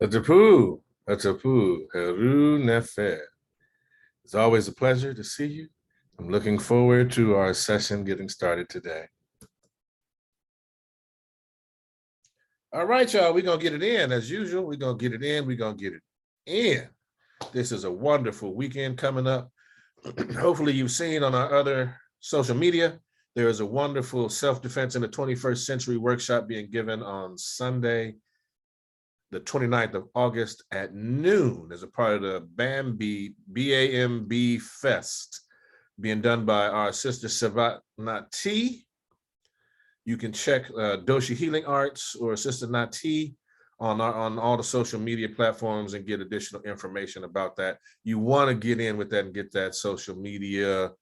Atapu, Atapu, Heru Nefer. It's always a pleasure to see you. I'm looking forward to our session getting started today. All right, y'all, we're going to get it in. As usual, we're going to get it in. We're going to get it in. This is a wonderful weekend coming up. Hopefully you've seen on our other social media, there is a wonderful self-defense in the 21st century workshop being given on Sunday, the 29th of August at noon as a part of the BAMB Fest being done by our sister Savat Nati. You can check Doshi Healing Arts or Sister Nati on all the social media platforms and get additional information about that. You want to get in with that and get that social media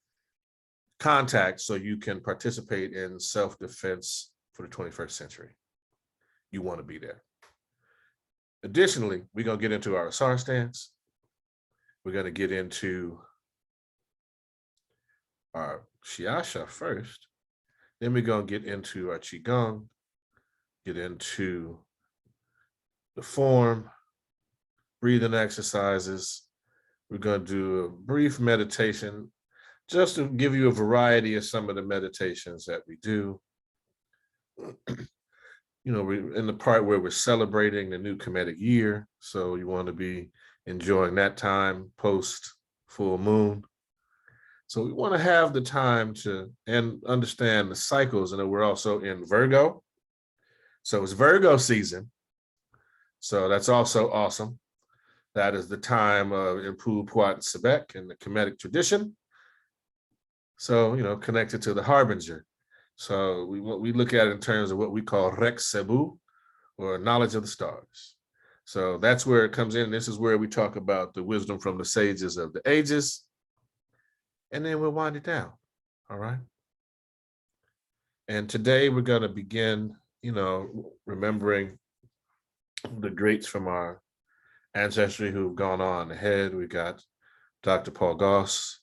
contact so you can participate in self-defense for the 21st century. You want to be there. Additionally, we're going to get into our Asar Stance. We're going to get into our Shiasha first. Then we're going to get into our Qigong, get into the form, breathing exercises. We're going to do a brief meditation just to give you a variety of some of the meditations that we do. You know, we're in the part where we're celebrating the new Kemetic year. So you want to be enjoying that time post full moon. So we want to have the time to and understand the cycles. And we're also in Virgo. So it's Virgo season. So that's also awesome. That is the time of Impu Puat Sebek in the Kemetic tradition. So, you know, connected to the harbinger. So we look at it in terms of what we call Rek Sebu, or knowledge of the stars. So that's where it comes in. This is where we talk about the wisdom from the sages of the ages. And then we'll wind it down. All right. And today we're going to begin, you know, remembering the greats from our ancestry who've gone on ahead. We got Dr. Paul Goss,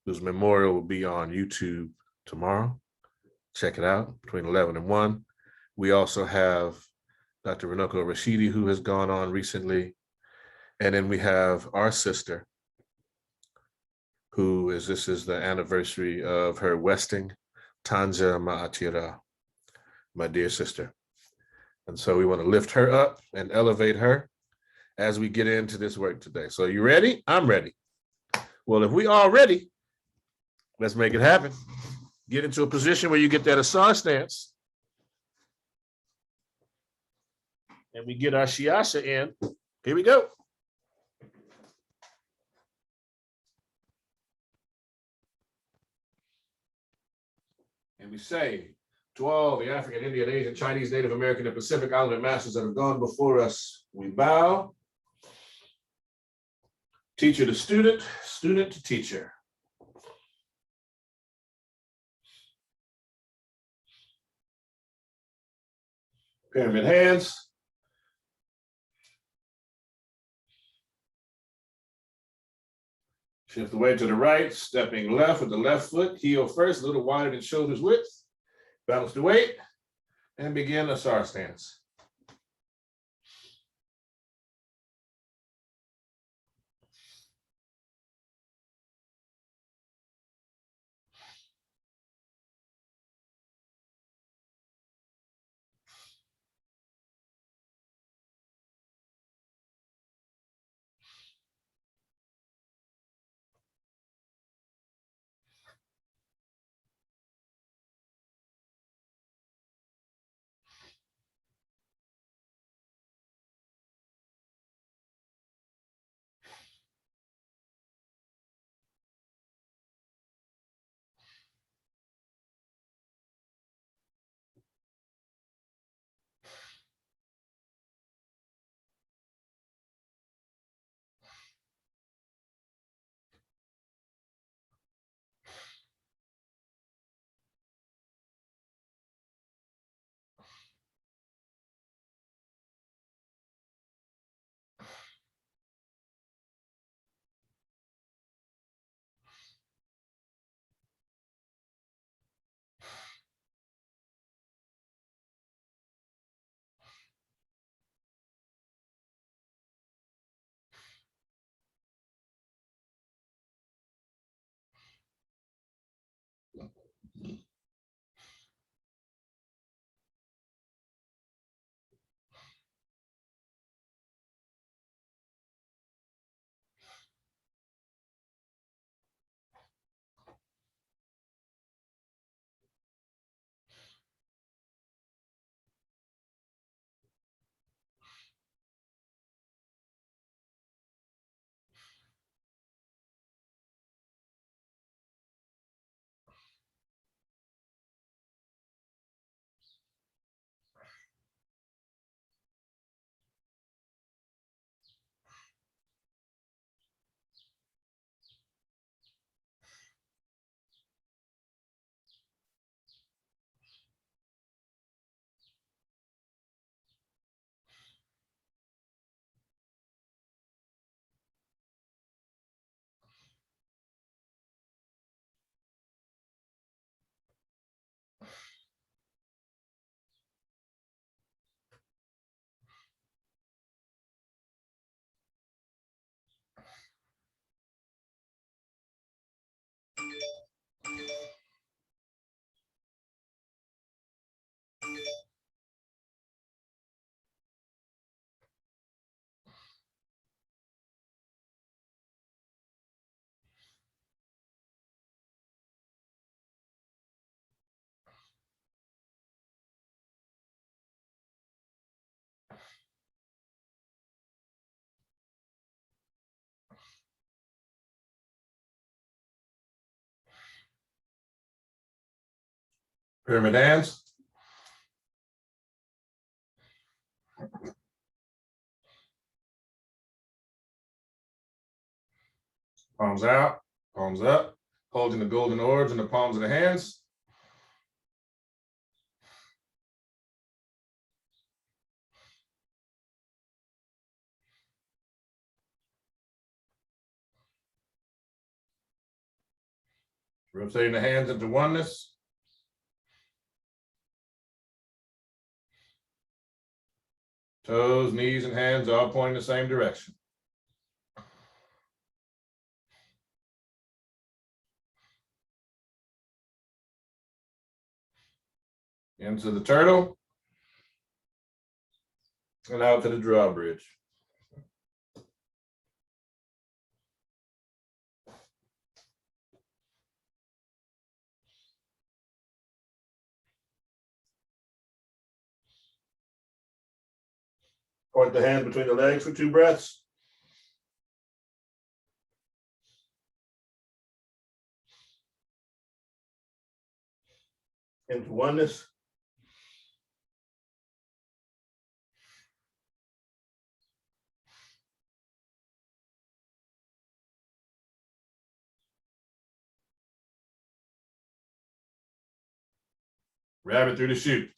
whose memorial will be on YouTube tomorrow. Check it out between 11 and 1. We also have Dr. Runoko Rashidi, who has gone on recently. And then we have our sister, this is the anniversary of her westing, Tanja Ma'atira, my dear sister. And so we want to lift her up and elevate her as we get into this work today. So you ready? I'm ready. Well, if we are ready, let's make it happen. Get into a position where you get that Asar stance. And we get our Shiasha in. Here we go. And we say to all the African, Indian, Asian, Chinese, Native American, and Pacific Islander masters that have gone before us, we bow. Teacher to student, student to teacher. Pyramid hands. Shift the weight to the right, stepping left with the left foot, heel first, a little wider than shoulders width. Balance the weight and begin Asar stance. Pyramid hands. Palms out, palms up, holding the golden orbs in the palms of the hands. Rotating the hands into oneness. Toes, knees, and hands all pointing the same direction. Into the turtle. And out to the drawbridge. Point the hands between the legs for 2 breaths. Into oneness. Rabbit through the chute.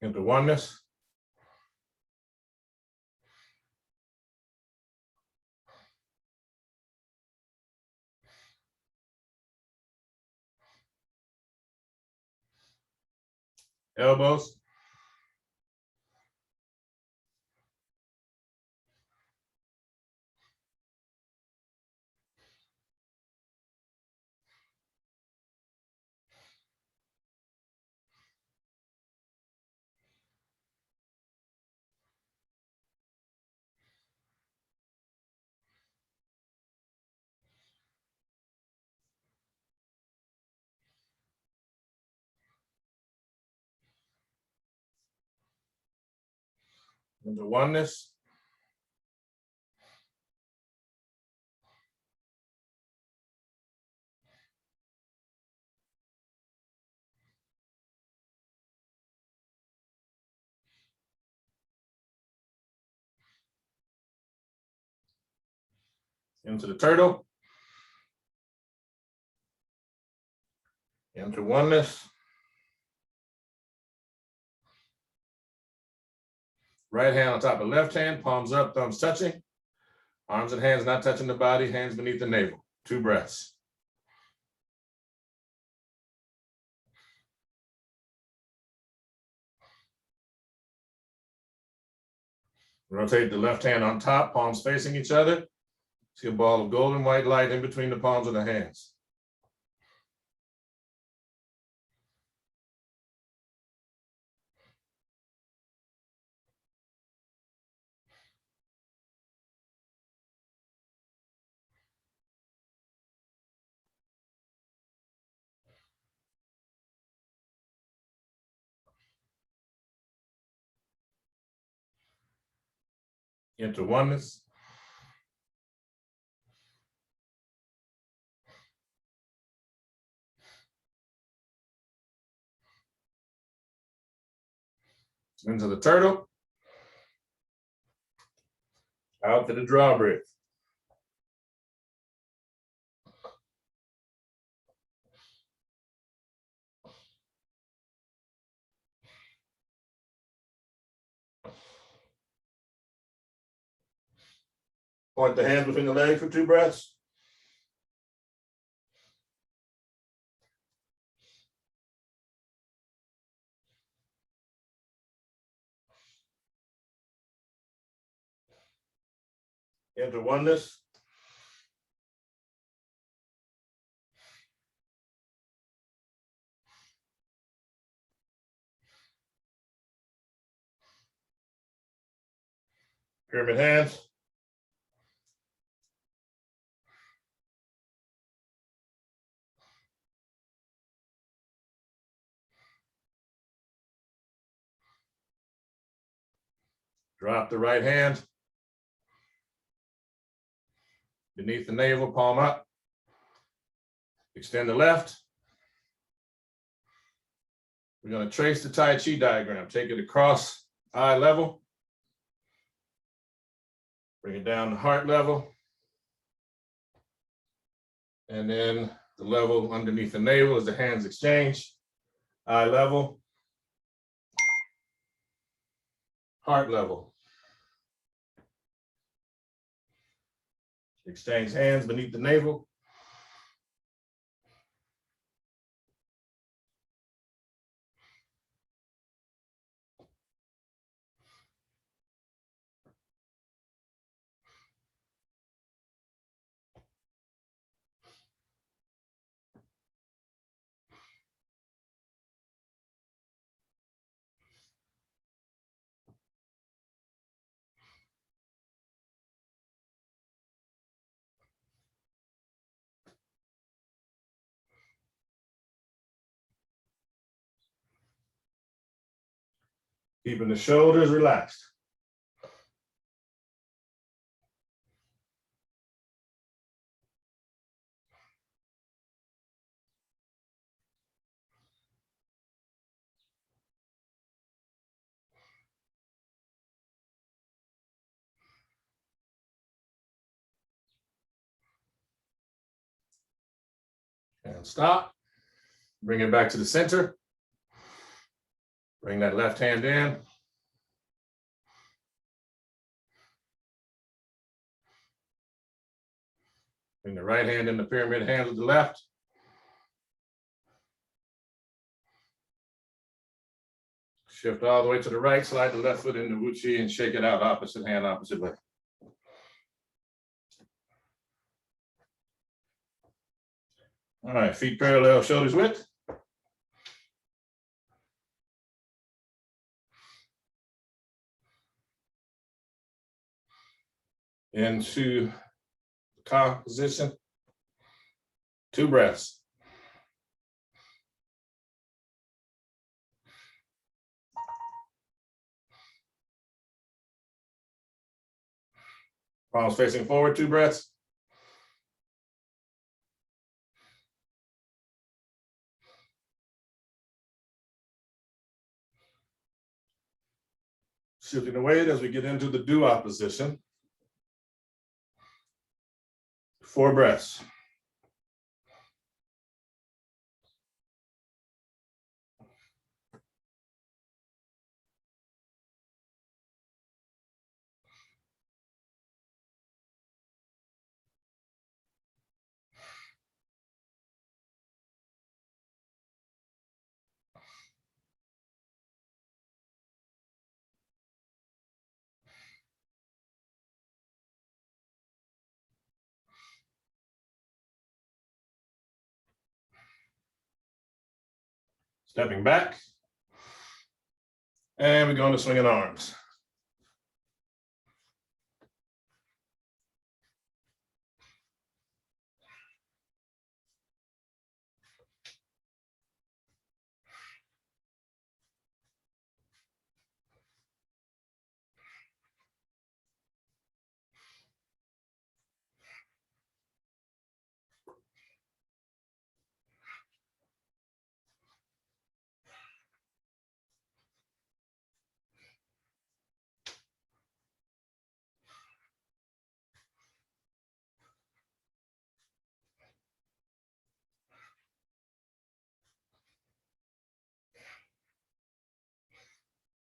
Into oneness. Elbows. Into oneness. Into the turtle. Into oneness. Right hand on top of left hand, palms up, thumbs touching. Arms and hands not touching the body, hands beneath the navel. 2 breaths. Rotate the left hand on top, palms facing each other. See a ball of golden white light in between the palms of the hands. Into oneness. Into the turtle. Out to the drawbridge. Point the hands between the legs for 2 breaths. into oneness. Pyramid hands. Drop the right hand beneath the navel, palm up. Extend the left. We're going to trace the Tai Chi diagram. Take it across eye level. Bring it down to heart level. And then the level underneath the navel as the hands exchange. Eye level. Heart level. Exchange hands beneath the navel. Keeping the shoulders relaxed. And stop. Bring it back to the center. Bring that left hand in. Bring the right hand in the pyramid hand with the left. Shift all the way to the right, slide the left foot into Uatchit and shake it out, opposite hand, opposite way. All right, feet parallel, shoulders width. Into the Ka position. 2 breaths. Palms facing forward, 2 breaths. Shifting the weight as we get into the dua position. 4 breaths. Stepping back. And we're going to swinging arms.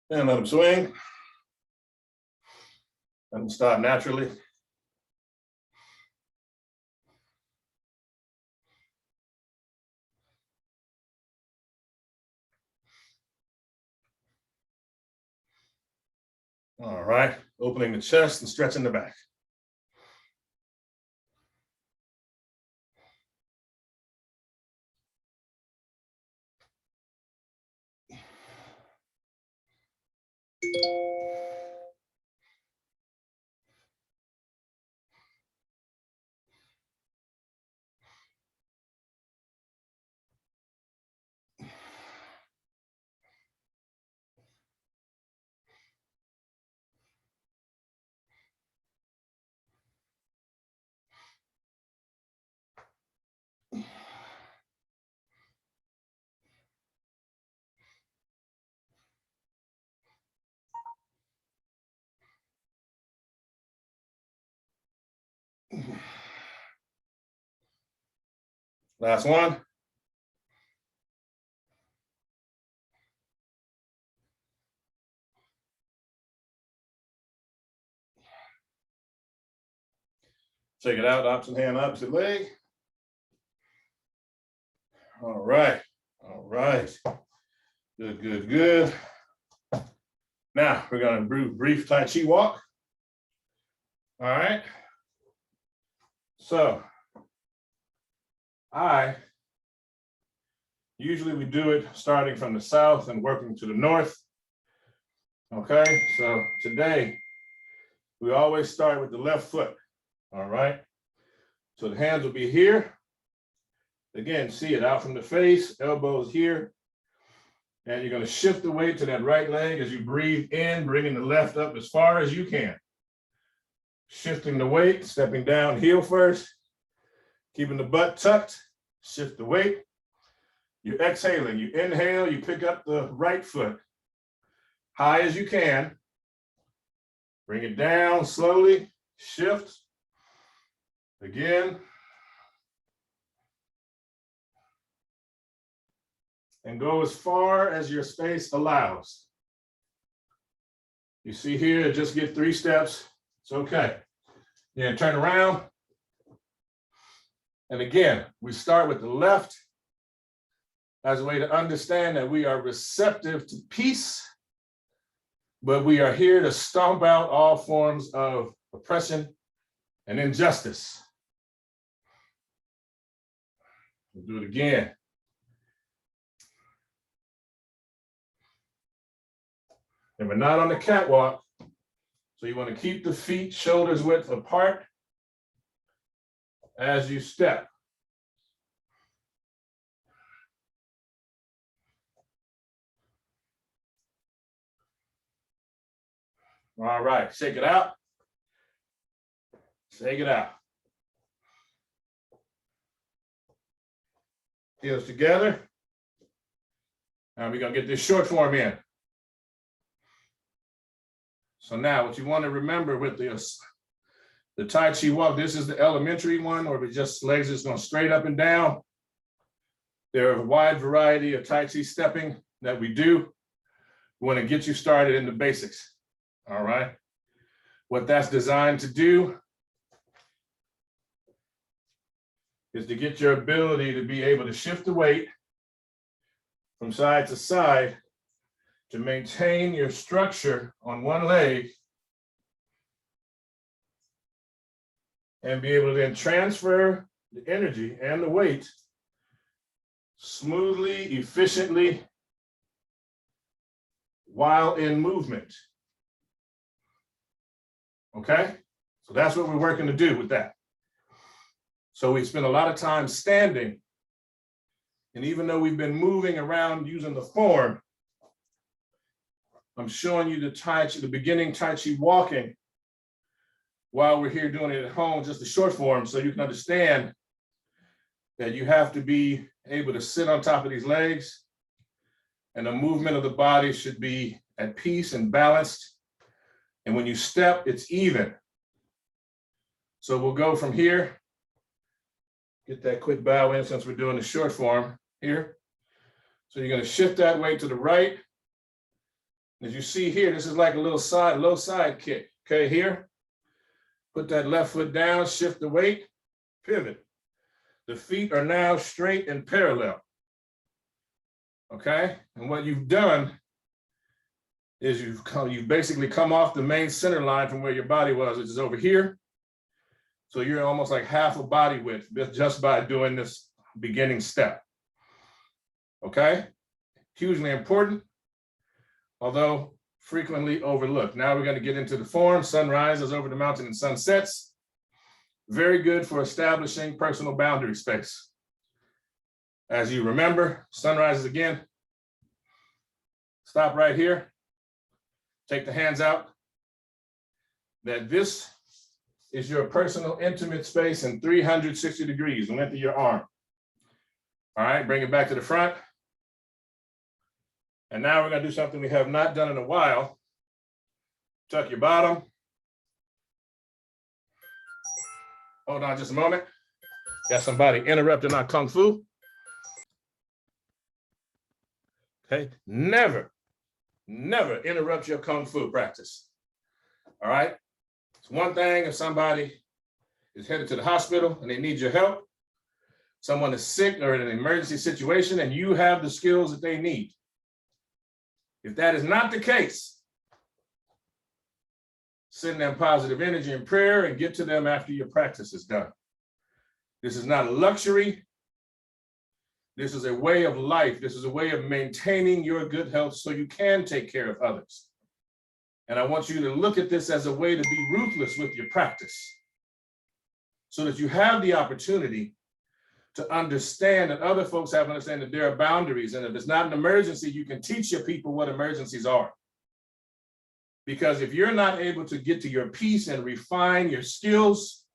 And let them swing. Let them start naturally. All right, opening the chest and stretching the back. Last one. Check it out, opposite hand, opposite leg. All right, all right. Good, good, good. Now we're gonna do brief Tai Chi walk. All right. So usually we do it starting from the south and working to the north. Okay, so today we always start with the left foot. All right. So the hands will be here. Again, see it out from the face, elbows here. And you're going to shift the weight to that right leg as you breathe in, bringing the left up as far as you can. Shifting the weight, stepping down, heel first, keeping the butt tucked, shift the weight. You're exhaling, you inhale, you pick up the right foot, high as you can. Bring it down slowly, shift. Again. And go as far as your space allows. You see here, just get 3 steps. It's okay. Yeah, turn around. And again, we start with the left as a way to understand that we are receptive to peace, but we are here to stomp out all forms of oppression and injustice. We'll do it again. And we're not on the catwalk, so you want to keep the feet shoulders width apart as you step. All right, shake it out. Shake it out. Heels together. Now we're going to get this short form in. So now what you want to remember with the Tai Chi walk, this is the elementary one, or it's just legs just going straight up and down. There are a wide variety of Tai Chi stepping that we do. We want to get you started in the basics. All right. What that's designed to do is to get your ability to be able to shift the weight from side to side to maintain your structure on one leg and be able to then transfer the energy and the weight smoothly, efficiently, while in movement. Okay? So that's what we're working to do with that. So we spend a lot of time standing, and even though we've been moving around using the form, I'm showing you the beginning Tai Chi walking while we're here doing it at home, just the short form, so you can understand that you have to be able to sit on top of these legs, and the movement of the body should be at peace and balanced. And when you step, it's even. So we'll go from here. Get that quick bow in since we're doing the short form here. So you're going to shift that weight to the right. As you see here, this is like a little low side kick. Okay, here. Put that left foot down, shift the weight, pivot. The feet are now straight and parallel. Okay, and what you've done is you've basically come off the main center line from where your body was, which is over here. So you're almost like half a body width just by doing this beginning step. Okay, hugely important. Although frequently overlooked. Now we're going to get into the form. Sun rises over the mountain and sun sets. Very good for establishing personal boundary space. As you remember, sun rises again. Stop right here. Take the hands out. That this is your personal intimate space in 360 degrees, the length of your arm. All right, bring it back to the front. And now we're going to do something we have not done in a while. Tuck your bottom. Hold on just a moment. Got somebody interrupting our Kung Fu. Okay, never interrupt your Kung Fu practice. All right? It's one thing if somebody is headed to the hospital and they need your help. Someone is sick or in an emergency situation and you have the skills that they need. If that is not the case, send them positive energy and prayer and get to them after your practice is done. This is not a luxury. This is a way of life. This is a way of maintaining your good health so you can take care of others. And I want you to look at this as a way to be ruthless with your practice so that you have the opportunity to understand that other folks have to understand that there are boundaries. And if it's not an emergency, you can teach your people what emergencies are. Because if you're not able to get to your peace and refine your skills,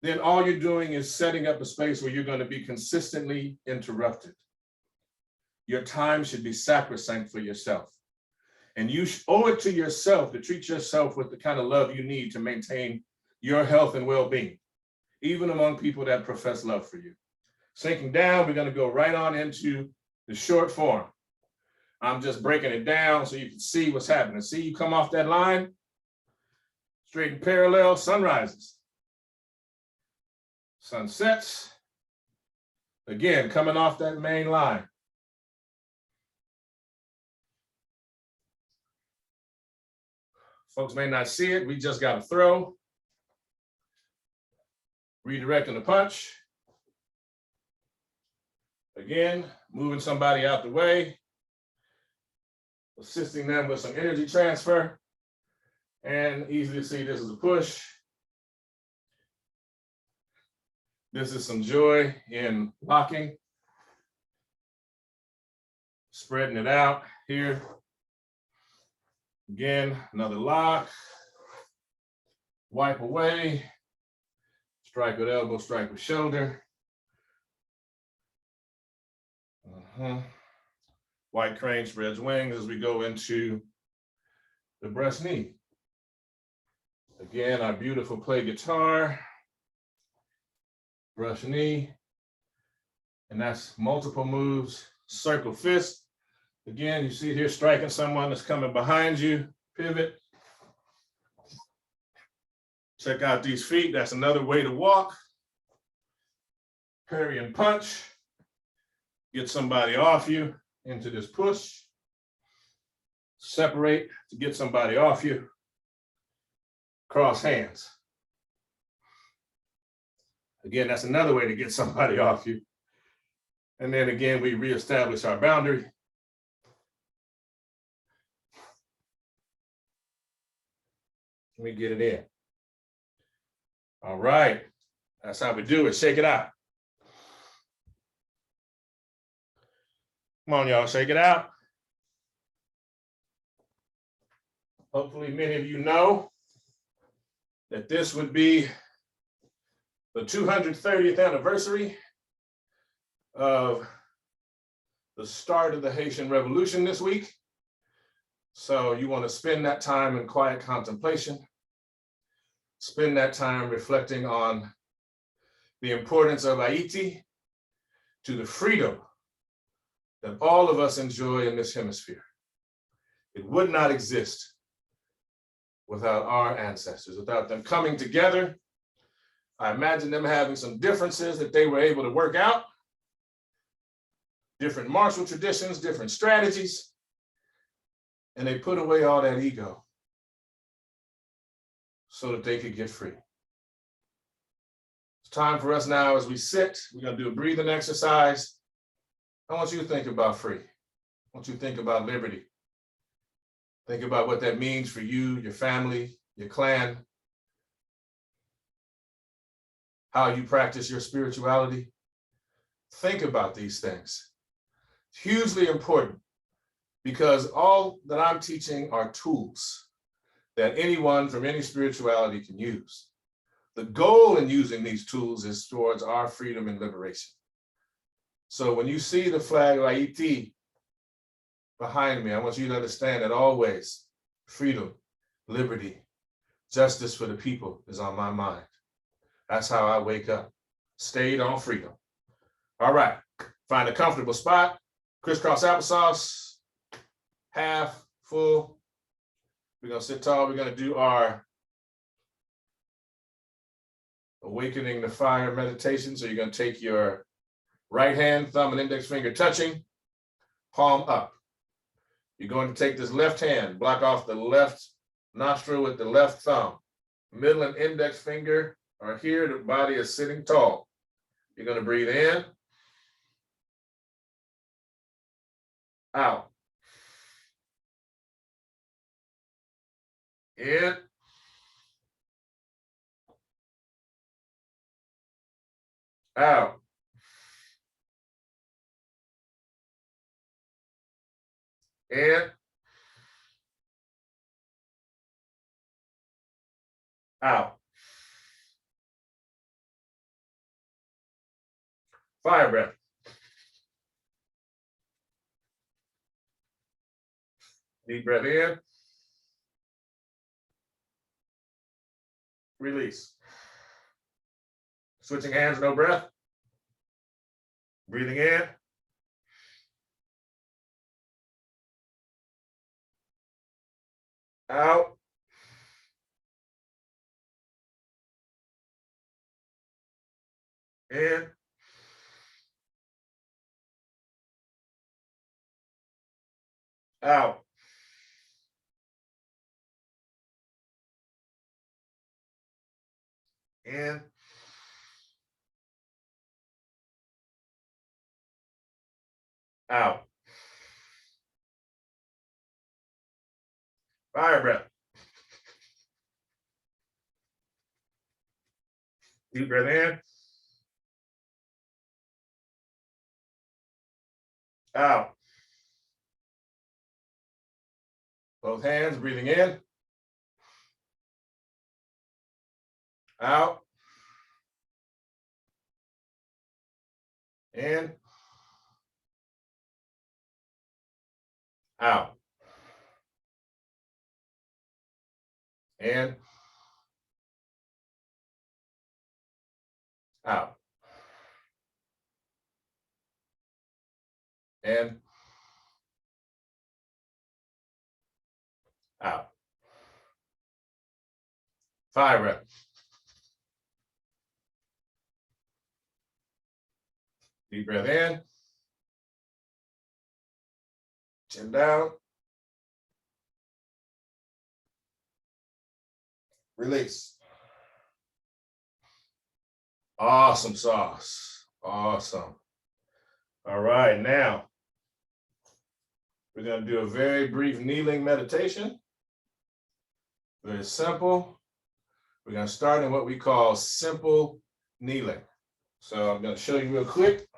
then all you're doing is setting up a space where you're going to be consistently interrupted. Your time should be sacrosanct for yourself. And you owe it to yourself to treat yourself with the kind of love you need to maintain your health and well-being, even among people that profess love for you. Sinking down, we're going to go right on into the short form. I'm just breaking it down so you can see what's happening. See, you come off that line, straight and parallel, sun rises. Sun sets. Again, coming off that main line. Folks may not see it. We just got to throw. Redirecting the punch. Again, moving somebody out the way. Assisting them with some energy transfer. And easy to see this is a push. This is some joy in locking. Spreading it out here. Again, another lock. Wipe away. Strike with elbow, strike with shoulder. White crane spreads wings as we go into the breast knee. Again, our beautiful play guitar. Brush knee. And that's multiple moves. Circle fist. Again, you see it here, striking someone that's coming behind you. Pivot. Check out these feet. That's another way to walk. Parry and punch. Get somebody off you into this push. Separate to get somebody off you. Cross hands. Again, that's another way to get somebody off you. And then again, we reestablish our boundary. Let me get it in. All right, that's how we do it. Shake it out. Come on, y'all, shake it out. Hopefully many of you know that this would be the 230th anniversary of the start of the Haitian Revolution this week. So you want to spend that time in quiet contemplation. Spend that time reflecting on the importance of Haiti to the freedom that all of us enjoy in this hemisphere. It would not exist without our ancestors, without them coming together. I imagine them having some differences that they were able to work out, different martial traditions, different strategies, and they put away all that ego so that they could get free. It's time for us now as we sit, we're gonna do a breathing exercise. I want you to think about free. I want you to think about liberty. Think about what that means for you, your family, your clan, how you practice your spirituality. Think about these things. It's hugely important because all that I'm teaching are tools that anyone from any spirituality can use. The goal in using these tools is towards our freedom and liberation. So when you see the flag of Haiti behind me, I want you to understand that always freedom, liberty, justice for the people is on my mind. That's how I wake up. Stayed on freedom. All right, find a comfortable spot, crisscross applesauce, half, full. We're gonna sit tall. We're gonna do our awakening the fire meditation. So you're gonna take your right hand, thumb and index finger touching, palm up. You're going to take this left hand, block off the left nostril with the left thumb. Middle and index finger are here. The body is sitting tall. You're going to breathe in, out, in, out, in, out. Fire breath. Deep breath in. Release. Switching hands, no breath. Breathing in. Out. In. Out. In. Out. Fire breath. Deep breath in. Out. Both hands, breathing in. Out. In. Out. In. Out. In. Out. Fire breath. Deep breath in. Chin down. Release. Awesome sauce. Awesome. All right, now we're going to do a very brief kneeling meditation. Very simple. We're going to start in what we call simple kneeling. So I'm going to show you real quick.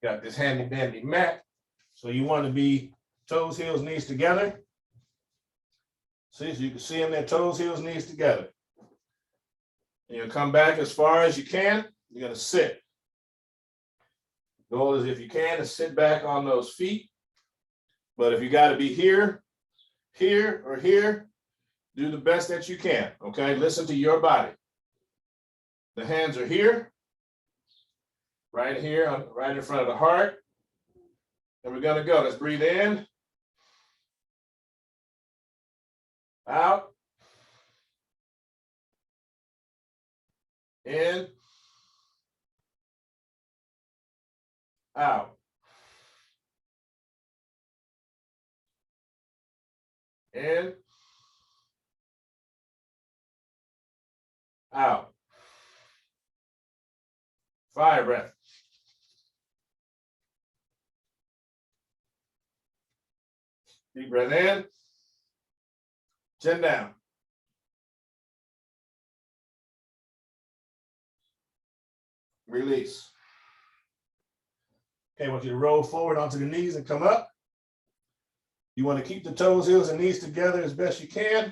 Got this handy dandy mat. So you want to be toes, heels, knees together. See, so you can see them there, toes, heels, knees together. And you'll come back as far as you can. You're going to sit. The goal is, if you can, to sit back on those feet. But if you got to be here, here, or here, do the best that you can, okay? Listen to your body. The hands are here, right here, right in front of the heart. And we're going to go. Let's breathe in, out, in, out. In, out. Fire breath. Deep breath in, Chin down. Release. Okay, I want you to roll forward onto the knees and come up. You want to keep the toes, heels, and knees together as best you can.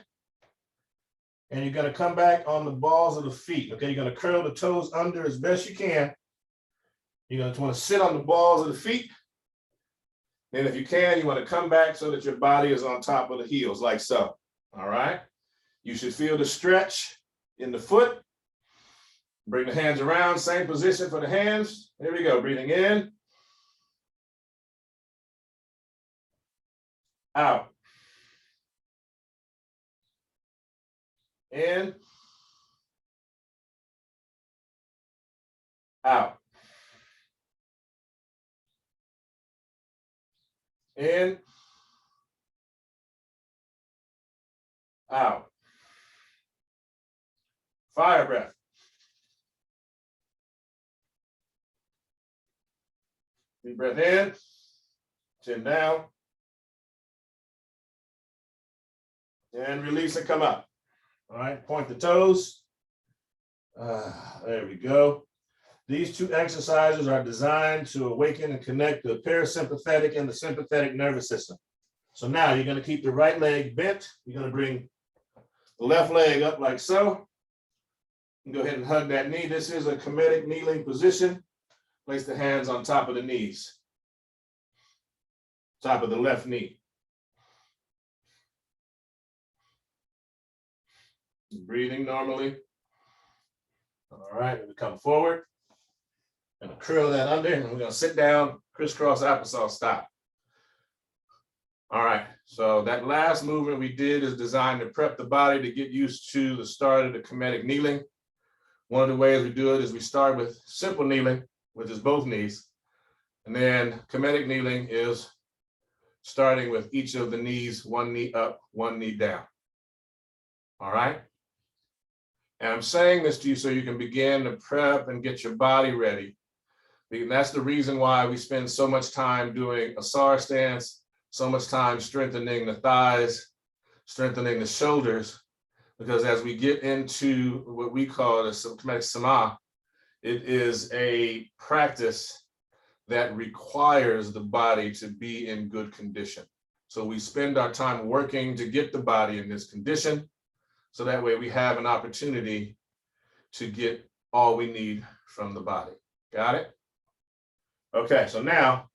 And you're going to come back on the balls of the feet. Okay, you're going to curl the toes under as best you can. You're going to want to sit on the balls of the feet. Then if you can, you want to come back so that your body is on top of the heels, like so. All right. You should feel the stretch in the foot. Bring the hands around, same position for the hands. Here we go, breathing in. Out. In. Out. In. Out. Fire breath. Deep breath in, chin down, and release and come up. All right, point the toes. There we go. These two exercises are designed to awaken and connect the parasympathetic and the sympathetic nervous system. So now you're going to keep the right leg bent. You're going to bring the left leg up like so. Go ahead and hug that knee. This is a Kemetic kneeling position. Place the hands on top of the knees. Top of the left knee. Breathing normally. All right, we come forward. And curl that under, and we're going to sit down, crisscross applesauce style. All right, so that last movement we did is designed to prep the body to get used to the start of the Kemetic kneeling. One of the ways we do it is we start with simple kneeling, which is both knees. And then Kemetic kneeling is starting with each of the knees, one knee up, one knee down. All right? And I'm saying this to you so you can begin to prep and get your body ready. And that's the reason why we spend so much time doing Asar Stance, so much time strengthening the thighs, strengthening the shoulders, because as we get into what we call the Kemetic Sama, it is a practice that requires the body to be in good condition. So we spend our time working to get the body in this condition, so that way we have an opportunity to get all we need from the body. Got it? Okay, so now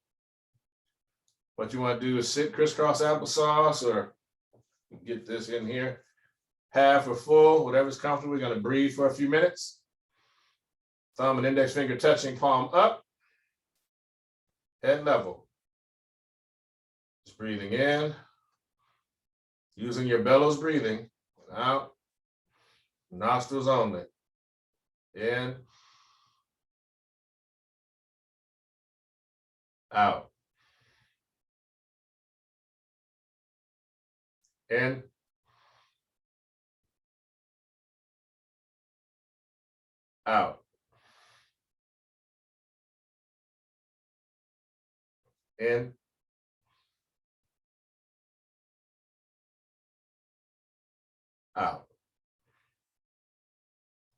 what you want to do is sit crisscross applesauce, or get this in here, half or full, whatever's comfortable. We're going to breathe for a few minutes. Thumb and index finger touching, palm up, head level. Just breathing in, using your bellows breathing, out, nostrils only, in, out, in, out, in, out.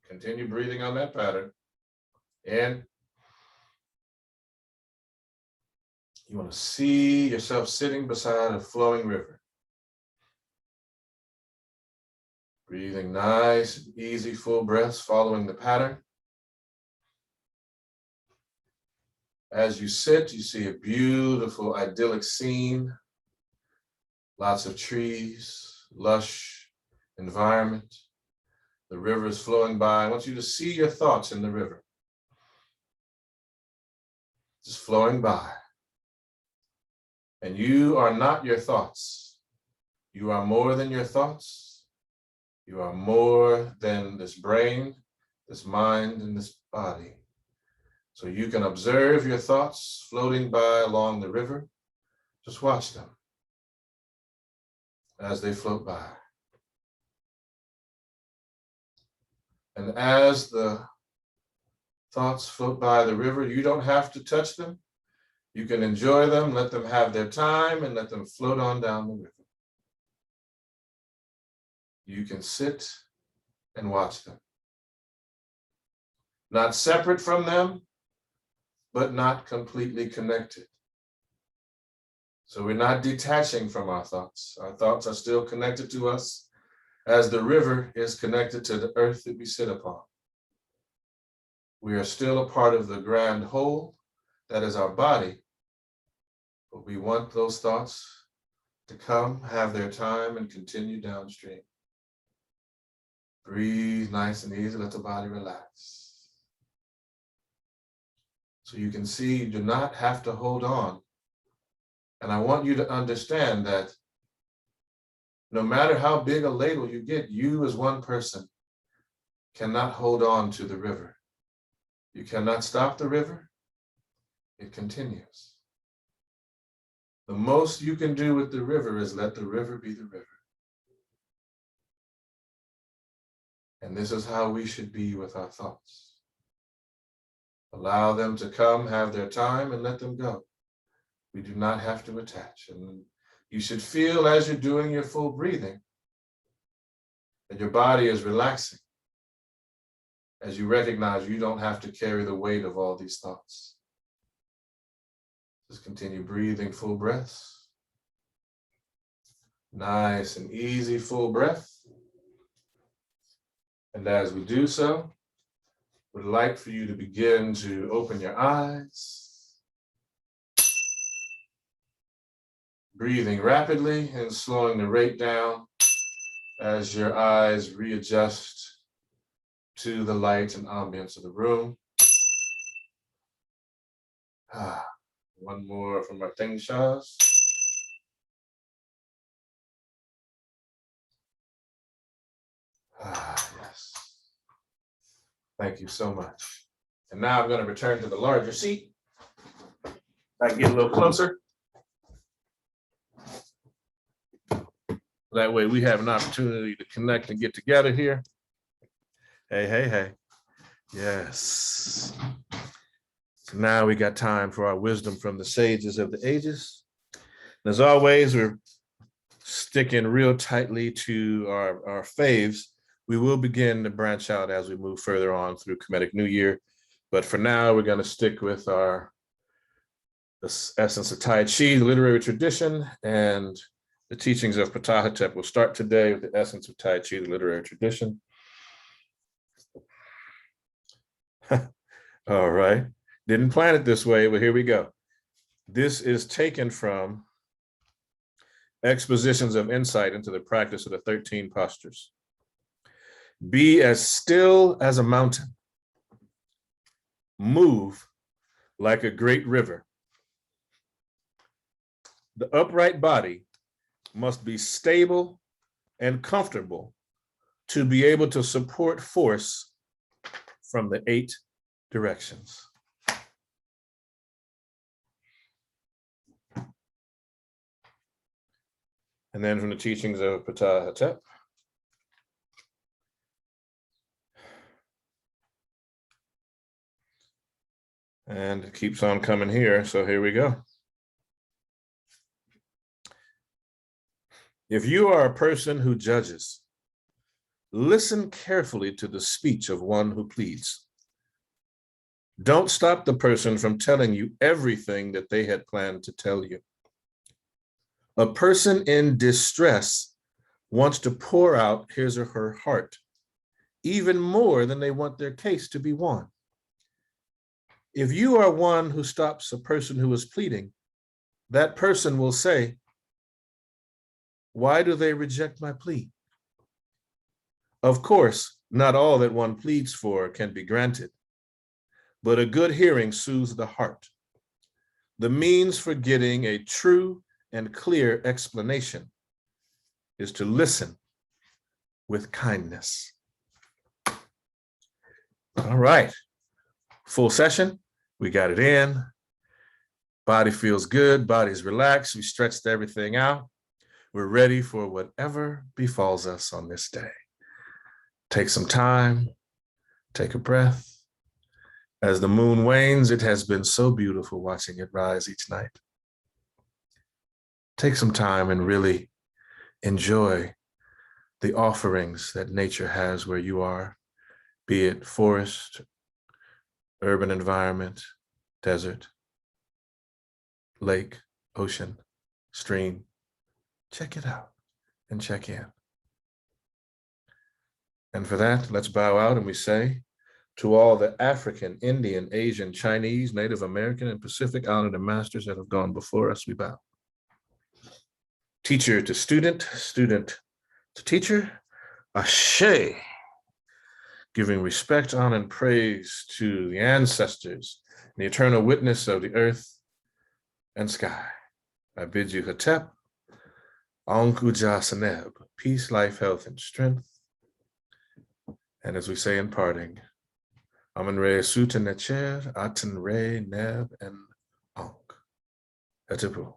Continue breathing on that pattern. In. You want to see yourself sitting beside a flowing river. Breathing nice, easy, full breaths, following the pattern. As you sit, you see a beautiful, idyllic scene. Lots of trees, lush environment. The river is flowing by. I want you to see your thoughts in the river. Just flowing by. And you are not your thoughts. You are more than your thoughts. You are more than this brain, this mind, and this body. So you can observe your thoughts floating by along the river. Just watch them as they float by. And as the thoughts float by the river, you don't have to touch them. You can enjoy them, let them have their time, and let them float on down the river. you can sit and watch them. Not separate from them, but not completely connected. So we're not detaching from our thoughts. Our thoughts are still connected to us as the river is connected to the earth that we sit upon. We are still a part of the grand whole that is our body, but we want those thoughts to come, have their time, and continue downstream. Breathe nice and easy, let the body relax. So you can see you do not have to hold on. And I want you to understand that no matter how big a ladle you get, you as one person cannot hold on to the river. You cannot stop the river. It continues. The most you can do with the river is let the river be the river. And this is how we should be with our thoughts. Allow them to come, have their time, and let them go. We do not have to attach. And you should feel as you're doing your full breathing that your body is relaxing as you recognize you don't have to carry the weight of all these thoughts. Just continue breathing full breaths. Nice and easy full breath. And as we do so, would like for you to begin to open your eyes. Breathing rapidly and slowing the rate down as your eyes readjust to the light and ambience of the room. One more from our Shas. Yes. Thank you so much. And now I'm going to return to the larger seat. I can get a little closer. That way we have an opportunity to connect and get together here. Hey, hey, hey. Yes. So now we got time for our wisdom from the sages of the ages. And as always, we're sticking real tightly to our faves. We will begin to branch out as we move further on through Kemetic New Year. But for now, we're going to stick with the essence of Taiji, the literary tradition, and the teachings of Ptah-Hotep. We'll start today with the essence of Taiji, the literary tradition. All right. Didn't plan it this way, but here we go. This is taken from Expositions of Insight into the Practice of the 13 Postures. Be as still as a mountain. Move like a great river. The upright body must be stable and comfortable to be able to support force from the 8 directions. And then from the teachings of Ptah-Hotep. And it keeps on coming here, so here we go. If you are a person who judges, listen carefully to the speech of one who pleads. Don't stop the person from telling you everything that they had planned to tell you. A person in distress wants to pour out his or her heart, even more than they want their case to be won. If you are one who stops a person who is pleading, that person will say, "Why do they reject my plea?" Of course, not all that one pleads for can be granted, but a good hearing soothes the heart. The means for getting a true and clear explanation is to listen with kindness. All right, full session. We got it in. Body feels good, body's relaxed. We stretched everything out. We're ready for whatever befalls us on this day. Take some time, take a breath. As the moon wanes, it has been so beautiful watching it rise each night. Take some time and really enjoy the offerings that nature has where you are, be it forest, urban environment, desert, lake, ocean, stream. Check it out and check in. And for that, let's bow out and we say, to all the African, Indian, Asian, Chinese, Native American, and Pacific Islander masters that have gone before us, we bow. Teacher to student, student to teacher, Ashe. Giving respect, honor, and praise to the ancestors, and the eternal witness of the earth and sky. I bid you Hotep, Ankuja Seneb, peace, life, health, and strength. And as we say in parting, Amen Re Suta Necher, Aten Re Neb, and Ankh. Etipu.